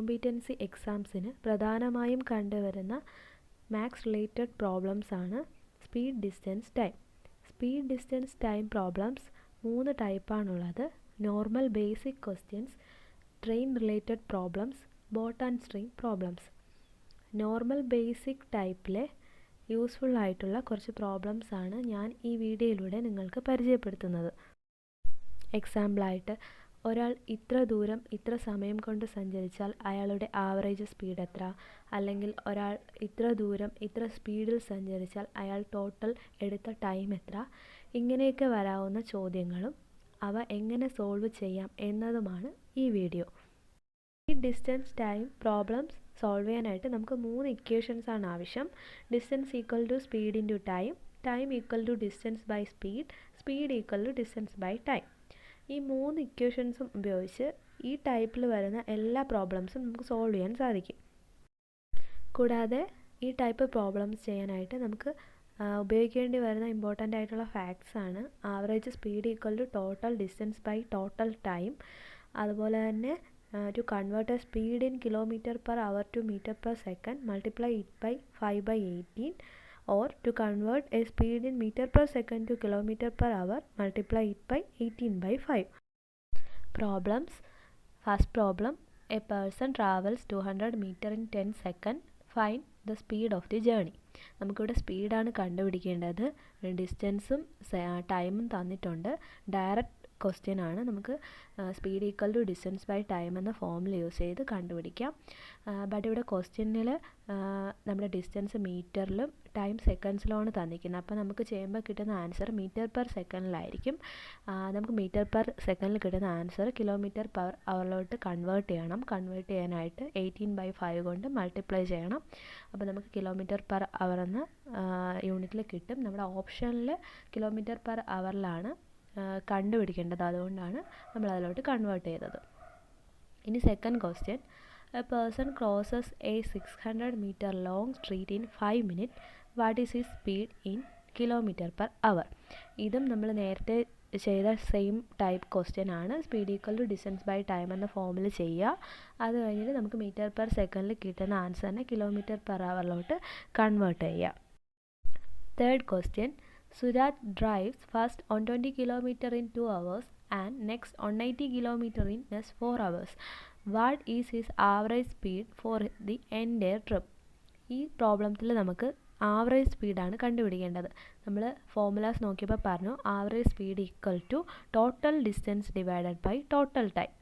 Competency എക്സാംസിന് പ്രധാനമായും കണ്ടുവരുന്ന മാത്സ് റിലേറ്റഡ് പ്രോബ്ലംസ് ആണ് speed distance time. Speed distance time problems 3 ടൈപ്പാണുള്ളത്. Normal basic questions, train related problems, boat and string problems. Normal basic ടൈപ്പിലെ useful ആയിട്ടുള്ള കുറച്ച് പ്രോബ്ലംസ് ആണ് ഞാൻ ഈ വീഡിയോയിലൂടെ നിങ്ങൾക്ക് പരിചയപ്പെടുത്തുന്നത്. എക്സാമ്പിളായിട്ട് ഒരാൾ ഇത്ര ദൂരം ഇത്ര സമയം കൊണ്ട് സഞ്ചരിച്ചാൽ അയാളുടെ ആവറേജ് സ്പീഡ് എത്ര, അല്ലെങ്കിൽ ഒരാൾ ഇത്ര ദൂരം ഇത്ര സ്പീഡിൽ സഞ്ചരിച്ചാൽ അയാൾ ടോട്ടൽ എടുത്ത ടൈം എത്ര, ഇങ്ങനെയൊക്കെ വരാവുന്ന ചോദ്യങ്ങളും അവ എങ്ങനെ സോൾവ് ചെയ്യാം എന്നതുമാണ് ഈ വീഡിയോ. ഈ ഡിസ്റ്റൻസ് ടൈം പ്രോബ്ലംസ് സോൾവ് ചെയ്യാനായിട്ട് നമുക്ക് 3 ഇക്വേഷൻസ് ആണ് ആവശ്യം. Distance equal to speed into time, time equal to distance by speed, speed equal to distance by time. ഈ 3 ഇക്വേഷൻസും ഉപയോഗിച്ച് ഈ ടൈപ്പിൽ വരുന്ന എല്ലാ പ്രോബ്ലംസും നമുക്ക് സോൾവ് ചെയ്യാൻ സാധിക്കും. കൂടാതെ ഈ ടൈപ്പ് പ്രോബ്ലംസ് ചെയ്യാനായിട്ട് നമുക്ക് ഉപയോഗിക്കേണ്ടി വരുന്ന ഇമ്പോർട്ടൻ്റ് ആയിട്ടുള്ള ഫാക്ട്സ് ആണ് average speed equal to total distance by total time. അതുപോലെ തന്നെ to convert a speed in kilometre per hour to metre per second multiply it by 5/18, or to convert a speed in meter per second to kilometer per hour, multiply it by 18/5. Problems. First problem, a person travels 200 meter in 10 seconds. Find the speed of the journey. നമുക്കിവിടെ സ്പീഡാണ് കണ്ടുപിടിക്കേണ്ടത്. ഡിസ്റ്റൻസും ടൈമും തന്നിട്ടുണ്ട്. Direct question ആണ്. നമുക്ക് speed equal to distance by time എന്ന ഫോമിൽ use ചെയ്ത് കണ്ടുപിടിക്കാം. ബട്ട് ഇവിടെ ക്വസ്റ്റ്യനിൽ നമ്മുടെ ഡിസ്റ്റൻസ് മീറ്ററിലും ടൈം സെക്കൻഡ്സിലുമാണ് തന്നിരിക്കുന്നത്. അപ്പോൾ നമുക്ക് ചെയ്യുമ്പോൾ കിട്ടുന്ന ആൻസർ മീറ്റർ പെർ സെക്കൻഡിലായിരിക്കും. നമുക്ക് മീറ്റർ പെർ സെക്കൻഡിൽ കിട്ടുന്ന ആൻസർ കിലോമീറ്റർ പെർ അവറിലോട്ട് കൺവേർട്ട് ചെയ്യണം. കൺവേർട്ട് ചെയ്യാനായിട്ട് 18/5 കൊണ്ട് മൾട്ടിപ്ലൈ ചെയ്യണം. അപ്പോൾ നമുക്ക് കിലോമീറ്റർ പെർ അവർ എന്ന യൂണിറ്റിൽ കിട്ടും. നമ്മുടെ ഓപ്ഷനിൽ കിലോമീറ്റർ പെർ അവറിലാണ് കണ്ടുപിടിക്കേണ്ടത്. അതുകൊണ്ടാണ് നമ്മൾ അതിലോട്ട് കൺവേർട്ട് ചെയ്തത്. ഇനി second question, a person crosses a 600 meter long street in 5 minutes. What is his speed in kilometre per hour? ഇതും നമ്മൾ നേരത്തെ ചെയ്ത സെയിം ടൈപ്പ് ക്വസ്റ്റ്യൻ ആണ്. Speed equal to distance by time എന്ന ഫോമിൽ ചെയ്യുക. അത് കഴിഞ്ഞിട്ട് നമുക്ക് മീറ്റർ പെർ സെക്കൻഡിൽ കിട്ടുന്ന ആൻസറിനെ കിലോമീറ്റർ പെർ അവറിലോട്ട് കൺവേർട്ട് ചെയ്യുക. Third question, Suraj drives first on 20 km in 2 hours and next on 90 km in just 4 hours. What is his average speed for the entire trip? ഈ പ്രോബ്ലത്തിൽ നമുക്ക് ആവറേജ് സ്പീഡാണ് കണ്ടുപിടിക്കേണ്ടത്. നമ്മൾ formulas നോക്കിയപ്പോൾ പറഞ്ഞു average speed equal to total distance divided by total time.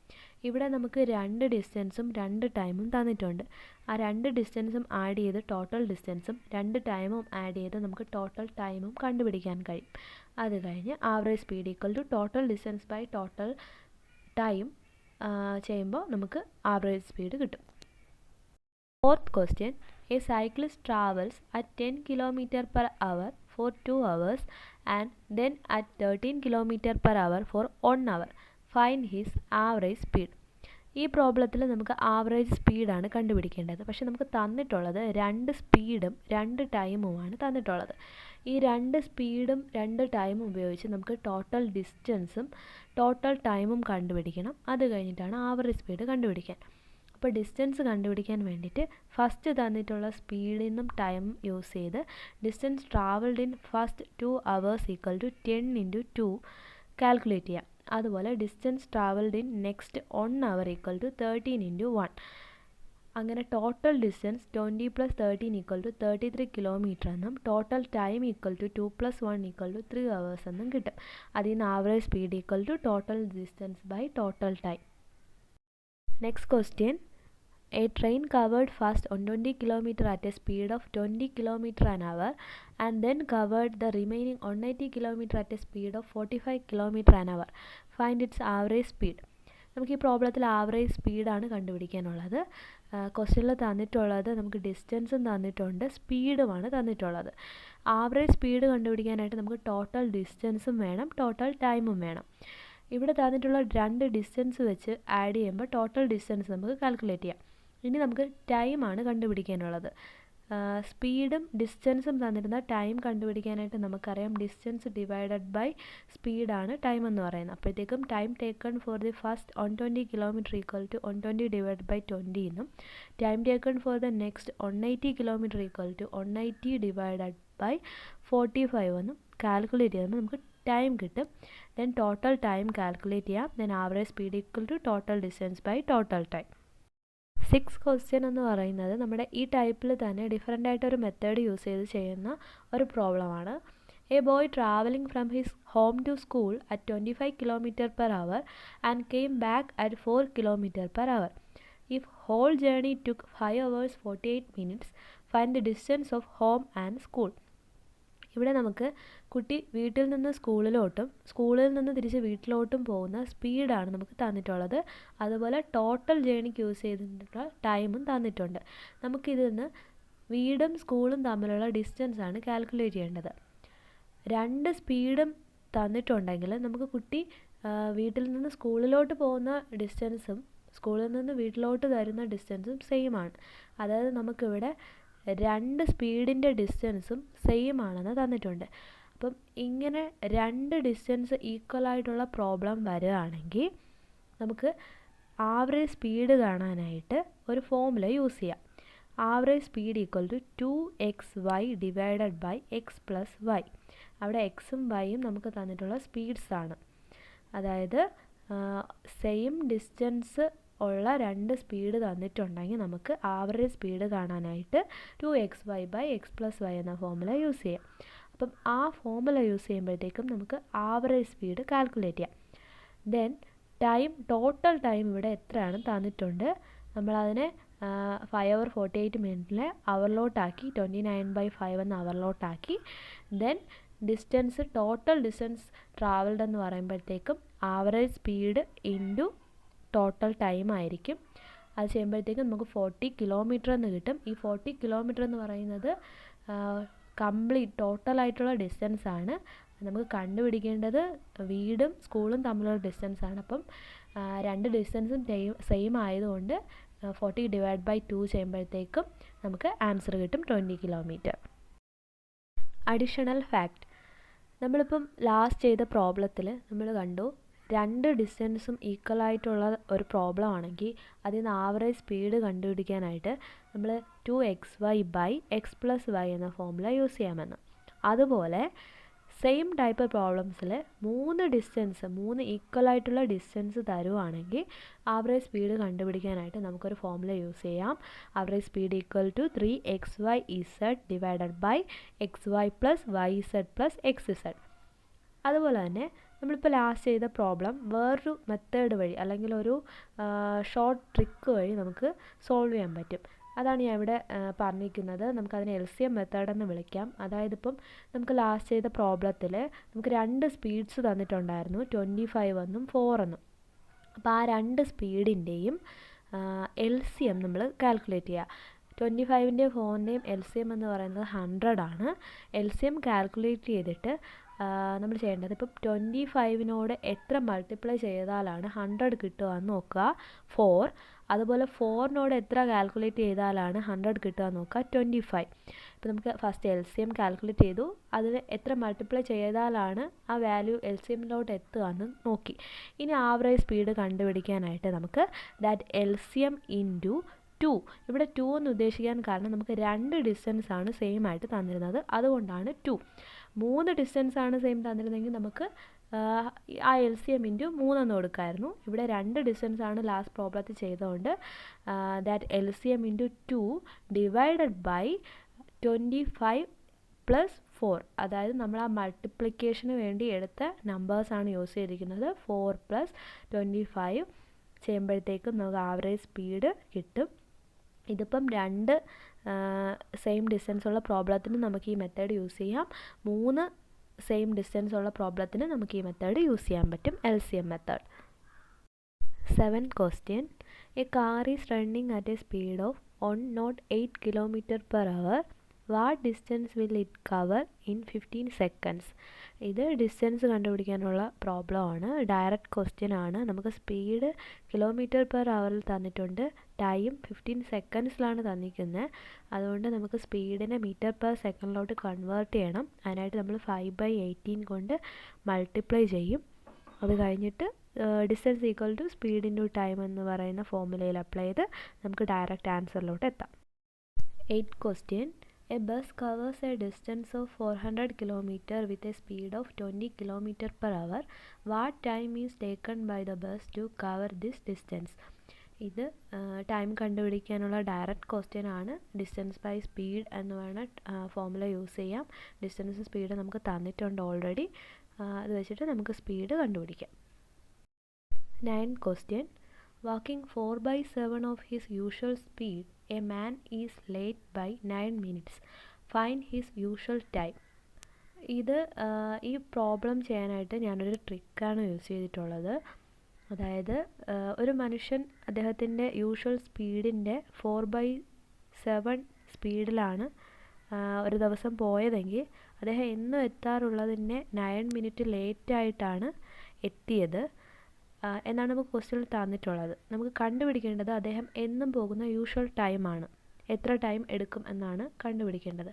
ഇവിടെ നമുക്ക് 2 ഡിസ്റ്റൻസും 2 ടൈമും തന്നിട്ടുണ്ട്. ആ 2 ഡിസ്റ്റൻസും ആഡ് ചെയ്ത് ടോട്ടൽ ഡിസ്റ്റൻസും 2 ടൈമും ആഡ് ചെയ്ത് നമുക്ക് ടോട്ടൽ ടൈമും കണ്ടുപിടിക്കാൻ കഴിയും. അത് കഴിഞ്ഞ് average speed equal to total distance by total time ചെയ്യുമ്പോൾ നമുക്ക് ആവറേജ് സ്പീഡ് കിട്ടും. Fourth question, a cyclist travels at 10 km/h for 2 hours and then at 13 km/h for 1 hour. Find his average speed. ഈ പ്രോബ്ലത്തിൽ നമുക്ക് ആവറേജ് സ്പീഡാണ് കണ്ടുപിടിക്കേണ്ടത്. പക്ഷെ നമുക്ക് തന്നിട്ടുള്ളത് 2 സ്പീഡും 2 ടൈമുമാണ് തന്നിട്ടുള്ളത്. ഈ 2 സ്പീഡും 2 ടൈമും ഉപയോഗിച്ച് നമുക്ക് ടോട്ടൽ ഡിസ്റ്റൻസും ടോട്ടൽ ടൈമും കണ്ടുപിടിക്കണം. അത് കഴിഞ്ഞിട്ടാണ് ആവറേജ് സ്പീഡ് കണ്ടുപിടിക്കാൻ. അപ്പോൾ ഡിസ്റ്റൻസ് കണ്ടുപിടിക്കാൻ വേണ്ടിയിട്ട് ഫസ്റ്റ് തന്നിട്ടുള്ള സ്പീഡിൽ നിന്നും ടൈം യൂസ് ചെയ്ത് distance travelled in first 2 hours equal to 10 × 2 calculate ചെയ്യാം. അതുപോലെ distance travelled in next 1 hour equal to 13 × 1. അങ്ങനെ total distance 20 + 13 equal to 33 kilometre എന്നും total time equal to 2 + 1 equal to 3 hours എന്നും കിട്ടും. അതിൽ നിന്ന് average speed equal to total distance by total time. Next question, a train covered first on 20 km at a speed of 20 km/h and then covered the remaining on 90 km at a speed of 45 km/h. Find its average speed. നമുക്ക് ഈ പ്രോബ്ലത്തിൽ average സ്പീഡാണ് കണ്ടുപിടിക്കാനുള്ളത്. ക്വസ്റ്റ്യനിൽ തന്നിട്ടുള്ളത് നമുക്ക് ഡിസ്റ്റൻസും തന്നിട്ടുണ്ട്, സ്പീഡുമാണ് തന്നിട്ടുള്ളത്. Average speed കണ്ടുപിടിക്കാനായിട്ട് നമുക്ക് total ഡിസ്റ്റൻസും വേണം, ടോട്ടൽ ടൈമും വേണം. ഇവിടെ തന്നിട്ടുള്ള 2 ഡിസ്റ്റൻസ് വെച്ച് ആഡ് ചെയ്യുമ്പോൾ ടോട്ടൽ ഡിസ്റ്റൻസ് നമുക്ക് കാൽക്കുലേറ്റ് ചെയ്യാം. ഇനി നമുക്ക് ടൈമാണ് കണ്ടുപിടിക്കാനുള്ളത്. സ്പീഡും ഡിസ്റ്റൻസും തന്നിരുന്ന ടൈം കണ്ടുപിടിക്കാനായിട്ട് നമുക്കറിയാം ഡിസ്റ്റൻസ് ഡിവൈഡഡ് ബൈ സ്പീഡാണ് ടൈം എന്ന് പറയുന്നത്. അപ്പോഴത്തേക്കും time taken for the first 120 kilometre equal to 120 divide by 20 എന്നും time taken for the next 180 kilometre equal to 180 divided by 45 എന്നും കാൽക്കുലേറ്റ് ചെയ്യുമ്പോൾ നമുക്ക് ടൈം കിട്ടും. ദെൻ ടോട്ടൽ ടൈം കാൽക്കുലേറ്റ് ചെയ്യാം. Then average speed equal to total distance by total time. 6th question എന്ന് പറയുന്നത് നമ്മുടെ ഈ ടൈപ്പിൽ തന്നെ ഡിഫറെൻ്റ് ആയിട്ടൊരു മെത്തേഡ് യൂസ് ചെയ്ത് ചെയ്യുന്ന ഒരു പ്രോബ്ലമാണ്. A boy travelling from his home to school at 25 km/h and came back at 4 km/h. If whole journey took 5 hours 48 minutes, find the distance of home and school. ഇവിടെ നമുക്ക് കുട്ടി വീട്ടിൽ നിന്ന് സ്കൂളിലോട്ടും സ്കൂളിൽ നിന്ന് തിരിച്ച് വീട്ടിലോട്ടും പോകുന്ന സ്പീഡാണ് നമുക്ക് തന്നിട്ടുള്ളത്. അതുപോലെ ടോട്ടൽ ജേണിക്ക് യൂസ് ചെയ്തിട്ടുള്ള ടൈമും തന്നിട്ടുണ്ട്. നമുക്കിതിൽ നിന്ന് വീടും സ്കൂളും തമ്മിലുള്ള ഡിസ്റ്റൻസാണ് കാൽക്കുലേറ്റ് ചെയ്യേണ്ടത്. രണ്ട് സ്പീഡും തന്നിട്ടുണ്ടെങ്കിൽ നമുക്ക് കുട്ടി വീട്ടിൽ നിന്ന് സ്കൂളിലോട്ട് പോകുന്ന ഡിസ്റ്റൻസും സ്കൂളിൽ നിന്ന് വീട്ടിലോട്ട് തരുന്ന ഡിസ്റ്റൻസും സെയിം ആണ്. അതായത് നമുക്കിവിടെ രണ്ട് സ്പീഡിൻ്റെ ഡിസ്റ്റൻസും സെയിം ആണെന്ന് തന്നിട്ടുണ്ട്. അപ്പം ഇങ്ങനെ രണ്ട് ഡിസ്റ്റൻസ് ഈക്വൽ ആയിട്ടുള്ള പ്രോബ്ലം വരികയാണെങ്കിൽ നമുക്ക് ആവറേജ് സ്പീഡ് കാണാനായിട്ട് ഒരു ഫോമുല യൂസ് ചെയ്യാം. Average speed equal to 2xy divided by x plus y. അവിടെ എക്സും വൈയും നമുക്ക് തന്നിട്ടുള്ള സ്പീഡ്സ് ആണ്. അതായത് സെയിം ഡിസ്റ്റൻസ് ഉള്ള രണ്ട് സ്പീഡ് തന്നിട്ടുണ്ടെങ്കിൽ നമുക്ക് ആവറേജ് സ്പീഡ് കാണാനായിട്ട് 2xy by x plus y എന്ന ഫോമുല യൂസ് ചെയ്യാം. അപ്പം ആ ഫോമുല യൂസ് ചെയ്യുമ്പോഴത്തേക്കും നമുക്ക് ആവറേജ് സ്പീഡ് കാൽക്കുലേറ്റ് ചെയ്യാം. ദെൻ ടോട്ടൽ ടൈം ഇവിടെ എത്രയാണ് തന്നിട്ടുണ്ട്. നമ്മളതിനെ 5 hour 48 minute അവറിലോട്ടാക്കി 29/5 എന്ന അവറിലോട്ടാക്കി. ദെൻ ടോട്ടൽ ഡിസ്റ്റൻസ് ട്രാവൽഡ് എന്ന് പറയുമ്പോഴത്തേക്കും average speed into total time ആയിരിക്കും. അത് ചെയ്യുമ്പോഴത്തേക്കും നമുക്ക് 40 കിലോമീറ്റർ എന്ന് കിട്ടും. ഈ 40 കിലോമീറ്റർ എന്ന് പറയുന്നത് ടോട്ടലായിട്ടുള്ള ഡിസ്റ്റൻസ് ആണ്. നമുക്ക് കണ്ടുപിടിക്കേണ്ടത് വീടും സ്കൂളും തമ്മിലുള്ള ഡിസ്റ്റൻസ് ആണ്. അപ്പം രണ്ട് ഡിസ്റ്റൻസും സെയിം ആയതുകൊണ്ട് 40 ഡിവൈഡ് ബൈ 2 ചെയ്യുമ്പോഴത്തേക്കും നമുക്ക് ആൻസർ കിട്ടും 20 കിലോമീറ്റർ. അഡീഷണൽ ഫാക്റ്റ്, നമ്മളിപ്പം ലാസ്റ്റ് ചെയ്ത പ്രോബ്ലത്തിൽ നമ്മൾ കണ്ടു രണ്ട് ഡിസ്റ്റൻസും ഈക്വൽ ആയിട്ടുള്ള ഒരു പ്രോബ്ലം ആണെങ്കിൽ അതിൽ നിന്ന് ആവറേജ് സ്പീഡ് കണ്ടുപിടിക്കാനായിട്ട് നമ്മൾ 2xy by x plus y എന്ന ഫോമുല യൂസ് ചെയ്യാമെന്ന്. അതുപോലെ സെയിം ടൈപ്പ് പ്രോബ്ലംസിൽ മൂന്ന് ഈക്വൽ ആയിട്ടുള്ള ഡിസ്റ്റൻസ് തരുവാണെങ്കിൽ ആവറേജ് സ്പീഡ് കണ്ടുപിടിക്കാനായിട്ട് നമുക്കൊരു ഫോമുല യൂസ് ചെയ്യാം. Average speed equal to 3xyz divided by xy plus yz plus xz. അതുപോലെ തന്നെ നമ്മളിപ്പോൾ ലാസ്റ്റ് ചെയ്ത പ്രോബ്ലം വേറൊരു മെത്തേഡ് വഴി അല്ലെങ്കിൽ ഒരു ഷോർട്ട് ട്രിക്ക് വഴി നമുക്ക് സോൾവ് ചെയ്യാൻ പറ്റും. അതാണ് ഞാൻ ഇവിടെ പറഞ്ഞിരിക്കുന്നത്. നമുക്കതിനെ LCM മെത്തേഡ് എന്ന് വിളിക്കാം. അതായത് ഇപ്പം നമുക്ക് ലാസ്റ്റ് ചെയ്ത പ്രോബ്ലത്തിൽ നമുക്ക് രണ്ട് സ്പീഡ്സ് തന്നിട്ടുണ്ടായിരുന്നു, 25 എന്നും 4 എന്നും. അപ്പോൾ ആ രണ്ട് സ്പീഡിൻ്റെയും LCM നമ്മൾ കാൽക്കുലേറ്റ് ചെയ്യുക. 25ൻ്റെയും 4ൻ്റെയും LCM എന്ന് പറയുന്നത് 100 ആണ്. LCM കാൽക്കുലേറ്റ് ചെയ്തിട്ട് നമ്മൾ ചെയ്യേണ്ടത് ഇപ്പം 25നോട് എത്ര മൾട്ടിപ്ലൈ ചെയ്താലാണ് 100 കിട്ടുക എന്ന് നോക്കുക, 4. അതുപോലെ 4നോട് എത്ര കാൽക്കുലേറ്റ് ചെയ്താലാണ് 100 കിട്ടുക എന്ന് നോക്കുക, 25. ഇപ്പം നമുക്ക് ഫസ്റ്റ് LCM കാൽക്കുലേറ്റ് ചെയ്തു, അതിന് എത്ര മൾട്ടിപ്ലൈ ചെയ്താലാണ് ആ വാല്യൂ LCMലോട്ട് എത്തുക എന്ന് നോക്കി. ഇനി ആവറേജ് സ്പീഡ് കണ്ടുപിടിക്കാനായിട്ട് നമുക്ക് ദാറ്റ് LCM ഇൻറ്റു 2. ഇവിടെ 2 എന്ന് ഉദ്ദേശിക്കാൻ കാരണം നമുക്ക് രണ്ട് ഡിസ്റ്റൻസ് ആണ് സെയിം ആയിട്ട് തന്നിരുന്നത്, അതുകൊണ്ടാണ് 2. 3 ഡിസ്റ്റൻസ് ആണ് സെയിം തന്നിരുന്നെങ്കിൽ നമുക്ക് ആ LCM ഇൻറ്റു 3 എന്ന് കൊടുക്കാമായിരുന്നു. ഇവിടെ രണ്ട് ഡിസ്റ്റൻസ് ആണ് ലാസ്റ്റ് പ്രോബ്ലത്തിൽ ചെയ്തതുകൊണ്ട് that LCM into 2 divided by 25 plus 4. അതായത് നമ്മൾ ആ മൾട്ടിപ്ലിക്കേഷന് വേണ്ടി എടുത്ത നമ്പേഴ്സാണ് യൂസ് ചെയ്തിരിക്കുന്നത്. 4 പ്ലസ് 25 ചെയ്യുമ്പോഴത്തേക്കും നമുക്ക് ആവറേജ് സ്പീഡ് കിട്ടും. ഇതിപ്പം രണ്ട് സെയിം ഡിസ്റ്റൻസ് ഉള്ള പ്രോബ്ലത്തിന് നമുക്ക് ഈ മെത്തേഡ് യൂസ് ചെയ്യാം. 3 സെയിം ഡിസ്റ്റൻസ് ഉള്ള പ്രോബ്ലത്തിന് നമുക്ക് ഈ മെത്തേഡ് യൂസ് ചെയ്യാൻ പറ്റും, LCM method. 7th question, a car is running at a speed of 108 km/h. What distance will it cover in 15 seconds? ഇത് ഡിസ്റ്റൻസ് കണ്ടുപിടിക്കാനുള്ള പ്രോബ്ലം ആണ്, ഡയറക്റ്റ് ക്വസ്റ്റ്യൻ ആണ്. നമുക്ക് സ്പീഡ് km/h തന്നിട്ടുണ്ട്, ടൈം 15 സെക്കൻഡ്സിലാണ് തന്നിരിക്കുന്നത്. അതുകൊണ്ട് നമുക്ക് സ്പീഡിനെ മീറ്റർ പെർ സെക്കൻഡിലോട്ട് കൺവേർട്ട് ചെയ്യണം. അതിനായിട്ട് നമ്മൾ 5/18 കൊണ്ട് മൾട്ടിപ്ലൈ ചെയ്യും. അത് കഴിഞ്ഞിട്ട് distance equal to speed into time എന്ന് പറയുന്ന ഫോർമുലയിൽ അപ്ലൈ ചെയ്ത് നമുക്ക് ഡയറക്റ്റ് ആൻസറിലോട്ട് എത്താം. 8th question. A bus covers a distance of 400 km with a speed of 20 km per hour. What time is taken by the bus to cover this distance? ഇത് time കണ്ടുപിടിക്കാനുള്ള direct question ആണ്. Distance by speed എന്ന് വേണം formula use ചെയ്യാം. Distance speed നമുക്ക് തന്നിട്ടുണ്ട് already. അത് വെച്ചിട്ട് നമുക്ക് സ്പീഡ് കണ്ടുപിടിക്കാം. 9th question. Walking 4/7 of his usual speed, a man is late by 9 minutes. Find his usual time. ഇത് ഈ പ്രോബ്ലം ചെയ്യാനായിട്ട് ഞാനൊരു ട്രിക്കാണ് യൂസ് ചെയ്തിട്ടുള്ളത്. അതായത് ഒരു മനുഷ്യൻ അദ്ദേഹത്തിൻ്റെ യൂഷ്വൽ സ്പീഡിൻ്റെ 4/7 സ്പീഡിലാണ് ഒരു ദിവസം പോയതെങ്കിൽ അദ്ദേഹം എന്നും എത്താറുള്ളതിനെ 9 മിനിറ്റ് ലേറ്റായിട്ടാണ് എത്തിയത് എന്നാണ് നമുക്ക് ക്വസ്റ്റ്യനിൽ തന്നിട്ടുള്ളത്. നമുക്ക് കണ്ടുപിടിക്കേണ്ടത് അദ്ദേഹം എന്നും പോകുന്ന യൂഷ്വൽ ടൈമാണ്. എത്ര ടൈം എടുക്കും എന്നാണ് കണ്ടുപിടിക്കേണ്ടത്.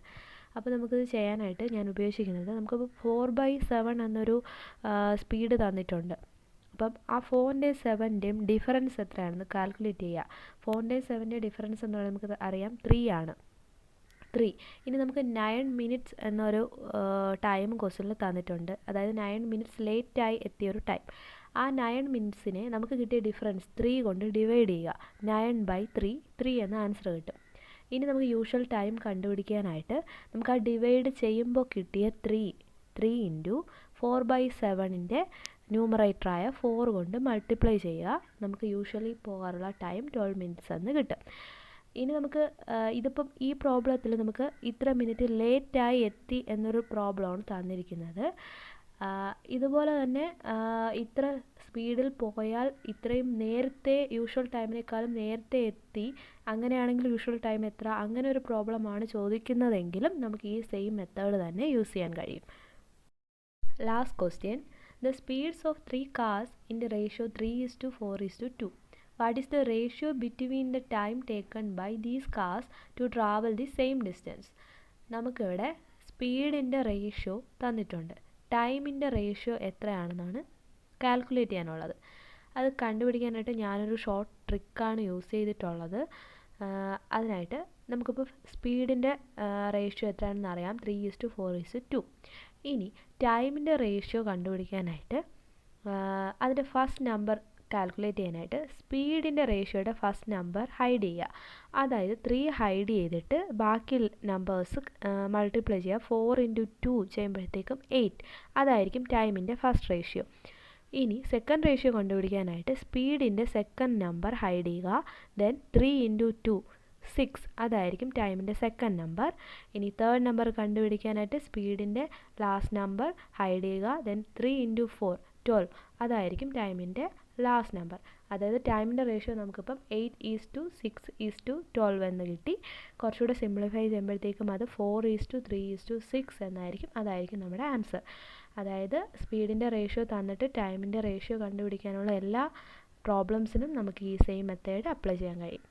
അപ്പോൾ നമുക്കിത് ചെയ്യാനായിട്ട് ഞാൻ ഉദ്ദേശിക്കുന്നത്, നമുക്കിപ്പോൾ 4/7 എന്നൊരു സ്പീഡ് തന്നിട്ടുണ്ട്. അപ്പം ആ 4ൻ്റെയും 7ൻ്റെയും ഡിഫറൻസ് എത്രയാണെന്ന് കാൽക്കുലേറ്റ് ചെയ്യുക. 4ൻ്റെയും 7ൻ്റെയും ഡിഫറൻസ് എന്ന് പറയുന്നത് നമുക്ക് അറിയാം 3 ആണ്. 3. ഇനി നമുക്ക് 9 മിനിറ്റ്സ് എന്നൊരു ടൈം ക്വസ്റ്റ്യനിൽ തന്നിട്ടുണ്ട്. അതായത് 9 മിനിറ്റ്സ് ലേറ്റായി എത്തിയൊരു ടൈം. ആ 9 മിനിറ്റ്സിനെ നമുക്ക് കിട്ടിയ ഡിഫറൻസ് 3 കൊണ്ട് ഡിവൈഡ് ചെയ്യുക. 9/3 3 എന്ന ആൻസർ കിട്ടും. ഇനി നമുക്ക് യൂഷ്വൽ ടൈം കണ്ടുപിടിക്കാനായിട്ട് നമുക്ക് ആ ഡിവൈഡ് ചെയ്യുമ്പോൾ കിട്ടിയ 3 ഇൻറ്റു 4/7ൻ്റെ ന്യൂമറേറ്ററായ 4 കൊണ്ട് മൾട്ടിപ്ലൈ ചെയ്യുക. നമുക്ക് യൂഷ്വലി പോകാറുള്ള ടൈം 12 മിനിറ്റ്സ് എന്ന് കിട്ടും. ഇനി നമുക്ക് ഇതിപ്പം ഈ പ്രോബ്ലത്തിൽ നമുക്ക് ഇത്ര മിനിറ്റ് ലേറ്റായി എത്തി എന്നൊരു പ്രോബ്ലമാണ് തന്നിരിക്കുന്നത്. ഇതുപോലെ തന്നെ ഇത്ര സ്പീഡിൽ പോയാൽ ഇത്രയും നേരത്തെ യൂഷ്വൽ ടൈമിനേക്കാളും നേരത്തെ എത്തി, അങ്ങനെയാണെങ്കിൽ യൂഷ്വൽ ടൈം എത്ര, അങ്ങനെ ഒരു പ്രോബ്ലമാണ് ചോദിക്കുന്നതെങ്കിലും നമുക്ക് ഈ സെയിം മെത്തേഡ് തന്നെ യൂസ് ചെയ്യാൻ കഴിയും. Last question. The speeds of 3 cars in the ratio 3:4:2. What is the ratio between the time taken by these cars to travel the same distance? നമുക്കിവിടെ സ്പീഡിൻ്റെ റേഷ്യോ തന്നിട്ടുണ്ട്. ടൈമിൻ്റെ റേഷ്യോ എത്രയാണെന്നാണ് കാൽക്കുലേറ്റ് ചെയ്യാനുള്ളത്. അത് കണ്ടുപിടിക്കാനായിട്ട് ഞാനൊരു ഷോർട്ട് ട്രിക്കാണ് യൂസ് ചെയ്തിട്ടുള്ളത്. അതിനായിട്ട് നമുക്കിപ്പോൾ സ്പീഡിൻ്റെ റേഷ്യോ എത്രയാണെന്ന് അറിയാം, 3:4:2. ഇനി ടൈമിൻ്റെ റേഷ്യോ കണ്ടുപിടിക്കാനായിട്ട് അതിൻ്റെ ഫസ്റ്റ് നമ്പർ കാൽക്കുലേറ്റ് ചെയ്യാനായിട്ട് സ്പീഡിൻ്റെ റേഷ്യോയുടെ ഫസ്റ്റ് നമ്പർ ഹൈഡ് ചെയ്യുക. അതായത് 3 ഹൈഡ് ചെയ്തിട്ട് ബാക്കി നമ്പേഴ്സ് മൾട്ടിപ്ലൈ ചെയ്യുക. 4 × 2 ചെയ്യുമ്പോഴത്തേക്കും 8. അതായിരിക്കും ടൈമിൻ്റെ ഫസ്റ്റ് റേഷ്യോ. ഇനി സെക്കൻഡ് റേഷ്യോ കണ്ടുപിടിക്കാനായിട്ട് സ്പീഡിൻ്റെ സെക്കൻഡ് നമ്പർ ഹൈഡ് ചെയ്യുക. ദെൻ 3 × 2 6. അതായിരിക്കും ടൈമിൻ്റെ സെക്കൻഡ് നമ്പർ. ഇനി തേർഡ് നമ്പർ കണ്ടുപിടിക്കാനായിട്ട് സ്പീഡിൻ്റെ ലാസ്റ്റ് നമ്പർ ഹൈഡ് ചെയ്യുക. ദെൻ 3 × 4 12. അതായിരിക്കും ടൈമിൻ്റെ ലാസ്റ്റ് നമ്പർ. അതായത് ടൈമിൻ്റെ റേഷ്യോ നമുക്കിപ്പം 8:6:12 എന്ന് കിട്ടി. കുറച്ചുകൂടെ സിംപ്ലിഫൈ ചെയ്യുമ്പോഴത്തേക്കും അത് 4:3:6 എന്നായിരിക്കും. അതായിരിക്കും നമ്മുടെ ആൻസർ. അതായത് സ്പീഡിൻ്റെ റേഷ്യോ തന്നിട്ട് ടൈമിൻ്റെ റേഷ്യോ കണ്ടുപിടിക്കാനുള്ള എല്ലാ പ്രോബ്ലംസിനും നമുക്ക് ഈ സെയിം മെത്തേഡ് അപ്ലൈ ചെയ്യാൻ കഴിയും.